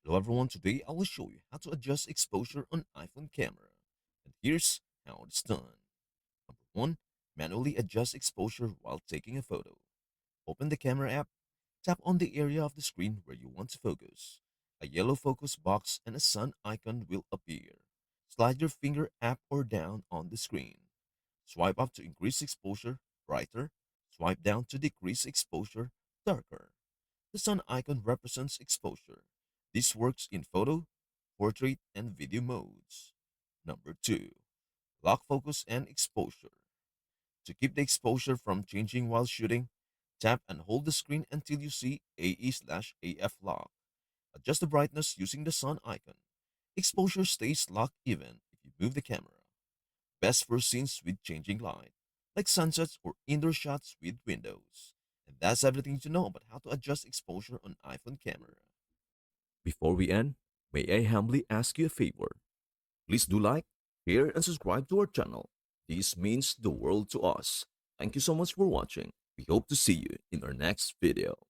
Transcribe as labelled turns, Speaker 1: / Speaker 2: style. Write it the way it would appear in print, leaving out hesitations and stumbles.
Speaker 1: Hello everyone, today I will show you how to adjust exposure on iPhone camera. And here's how it's done. Number 1. Manually adjust exposure while taking a photo. Open the camera app, tap on the area of the screen where you want to focus. A yellow focus box and a sun icon will appear. Slide your finger up or down on the screen. Swipe up to increase exposure, brighter. Swipe down to decrease exposure, darker. The sun icon represents exposure. This works in photo, portrait, and video modes. Number 2. Lock focus and exposure. To keep the exposure from changing while shooting, tap and hold the screen until you see AE/AF lock. Adjust the brightness using the sun icon. Exposure stays locked even if you move the camera. Best for scenes with changing light, like sunsets or indoor shots with windows. And that's everything to know about how to adjust exposure on iPhone camera. Before we end, may I humbly ask you a favor? Please do like, share, and subscribe to our channel. This means the world to us. Thank you so much for watching. We hope to see you in our next video.